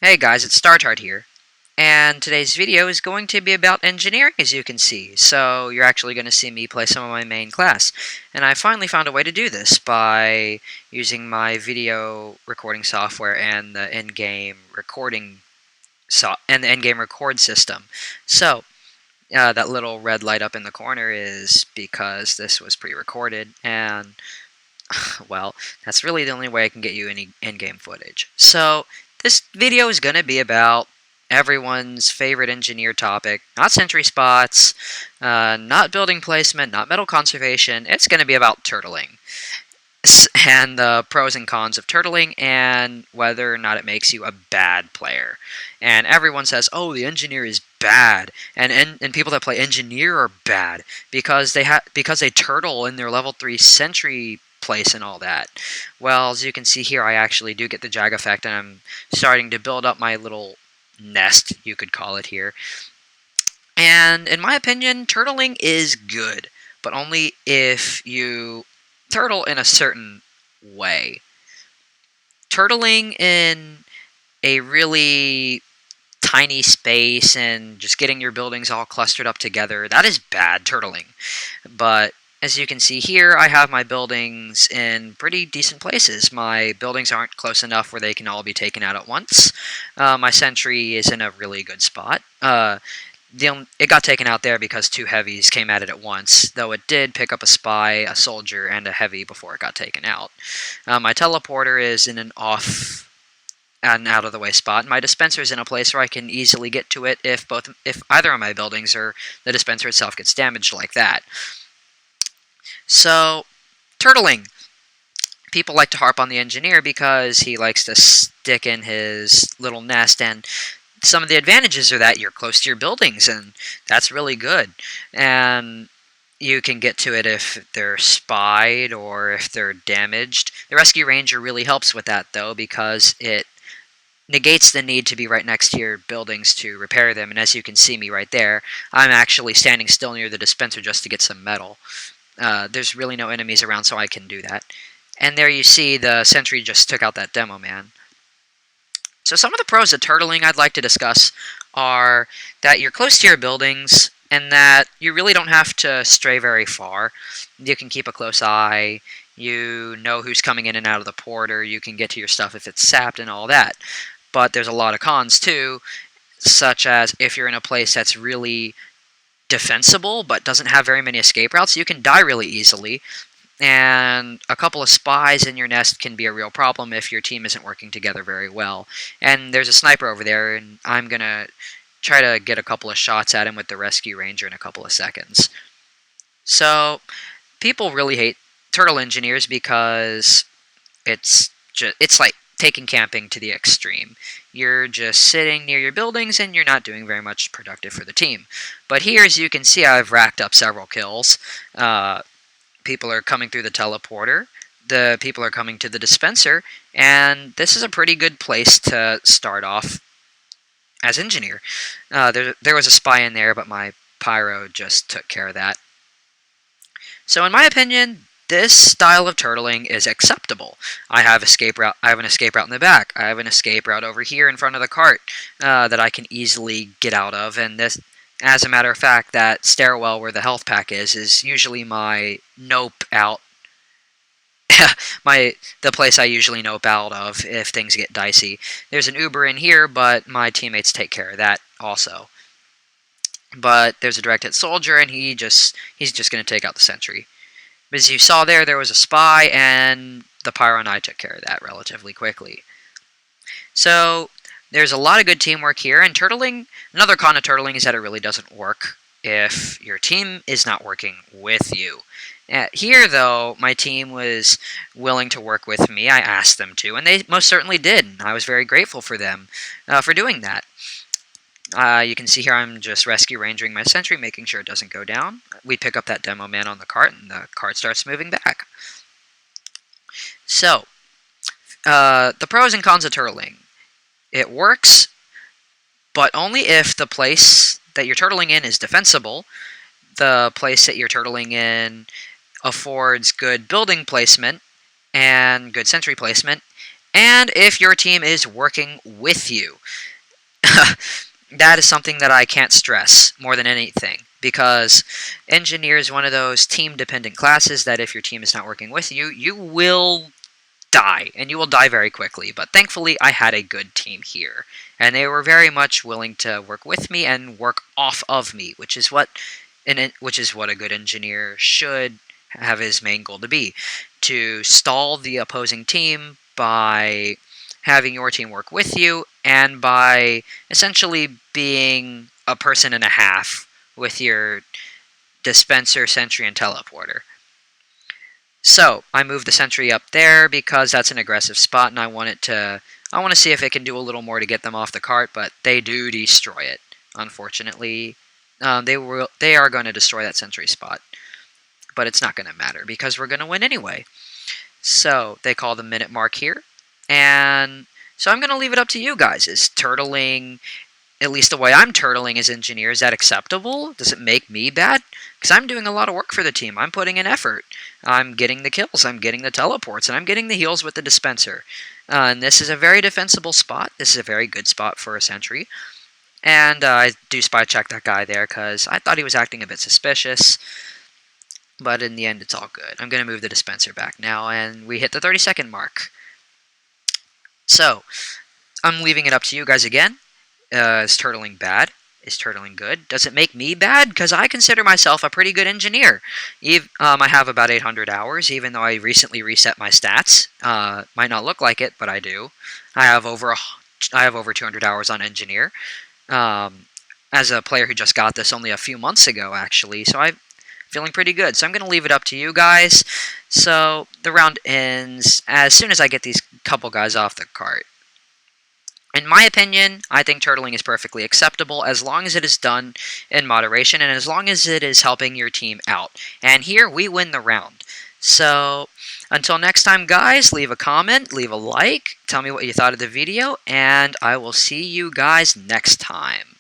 Hey guys, it's StarTard here, and today's video is going to be about engineering, as you can see. So you're actually going to see me play some of my main class, and I finally found a way to do this by using my video recording software and the in-game record system. So that little red light up in the corner is because this was pre-recorded, and well, that's really the only way I can get you any in-game footage. So this video is going to be about everyone's favorite engineer topic, not sentry spots, not building placement, not metal conservation. It's going to be about turtling and the pros and cons of turtling and whether or not it makes you a bad player. And everyone says, oh, the engineer is bad, and people that play engineer are bad because they turtle in their level 3 sentry place and all that. Well, as you can see here, I actually do get the jag effect, and I'm starting to build up my little nest, you could call it here. And in my opinion, turtling is good, but only if you turtle in a certain way. Turtling in a really tiny space and just getting your buildings all clustered up together, that is bad turtling. But as you can see here, I have my buildings in pretty decent places. My buildings aren't close enough where they can all be taken out at once. My sentry is in a really good spot. It got taken out there because two heavies came at it at once, though it did pick up a spy, a soldier, and a heavy before it got taken out. My teleporter is in an off and out of the way spot. My dispenser is in a place where I can easily get to it if either of my buildings or the dispenser itself gets damaged like that. So, turtling. People like to harp on the engineer because he likes to stick in his little nest, and some of the advantages are that you're close to your buildings, and that's really good. And you can get to it if they're spied or if they're damaged. The rescue ranger really helps with that, though, because it negates the need to be right next to your buildings to repair them. And as you can see me right there, I'm actually standing still near the dispenser just to get some metal. There's really no enemies around, so I can do that. And there you see the sentry just took out that demo man. So some of the pros of turtling I'd like to discuss are that you're close to your buildings and that you really don't have to stray very far. You can keep a close eye. You know who's coming in and out of the porter. You can get to your stuff if it's sapped and all that. But there's a lot of cons too, such as if you're in a place that's really defensible but doesn't have very many escape routes, you can die really easily, and a couple of spies in your nest can be a real problem if your team isn't working together very well. And there's a sniper over there, and I'm gonna try to get a couple of shots at him with the rescue ranger in a couple of seconds. So people really hate turtle engineers because it's like taking camping to the extreme. You're just sitting near your buildings and you're not doing very much productive for the team. But here, as you can see, I've racked up several kills. People are coming through the teleporter. The people are coming to the dispenser. And this is a pretty good place to start off as engineer. There was a spy in there, but my pyro just took care of that. So in my opinion, this style of turtling is acceptable. I have an escape route in the back. I have an escape route over here in front of the cart that I can easily get out of. And this, as a matter of fact, that stairwell where the health pack is usually my nope out. The place I usually nope out of if things get dicey. There's an Uber in here, but my teammates take care of that also. But there's a direct hit soldier, and he's just going to take out the sentry. As you saw there was a spy, and the pyro and I took care of that relatively quickly. So there's a lot of good teamwork here, and turtling, another con of turtling is that it really doesn't work if your team is not working with you. Here, though, my team was willing to work with me. I asked them to, and they most certainly did. And I was very grateful for them for doing that. You can see here I'm just rescue rangering my sentry, making sure it doesn't go down. We pick up that demo man on the cart, and the cart starts moving back. So, the pros and cons of turtling. It works, but only if the place that you're turtling in is defensible, the place that you're turtling in affords good building placement and good sentry placement, and if your team is working with you. That is something that I can't stress more than anything, because engineer is one of those team-dependent classes that if your team is not working with you, you will die, and you will die very quickly. But thankfully, I had a good team here, and they were very much willing to work with me and work off of me, which is what a good engineer should have his main goal to be: to stall the opposing team by having your team work with you, and by essentially being a person and a half with your dispenser, sentry, and teleporter. So I moved the sentry up there because that's an aggressive spot, and I want to see if it can do a little more to get them off the cart, but they do destroy it. Unfortunately, they are going to destroy that sentry spot, but it's not going to matter because we're going to win anyway. So they call the minute mark here, and so I'm going to leave it up to you guys. Is turtling, at least the way I'm turtling as engineer, is that acceptable? Does it make me bad? Because I'm doing a lot of work for the team. I'm putting in effort. I'm getting the kills, I'm getting the teleports, and I'm getting the heals with the dispenser. And this is a very defensible spot. This is a very good spot for a sentry. And I do spy check that guy there because I thought he was acting a bit suspicious. But in the end, it's all good. I'm going to move the dispenser back now, and we hit the 30-second mark. So, I'm leaving it up to you guys again. Is turtling bad? Is turtling good? Does it make me bad? Because I consider myself a pretty good engineer. I have about 800 hours, even though I recently reset my stats. Might not look like it, but I do. I have over 200 hours on engineer. As a player who just got this only a few months ago, actually, so I'm feeling pretty good. So I'm going to leave it up to you guys. So the round ends as soon as I get these couple guys off the cart. In my opinion, I think turtling is perfectly acceptable as long as it is done in moderation and as long as it is helping your team out. And here we win the round. So until next time, guys, leave a comment, leave a like, tell me what you thought of the video, and I will see you guys next time.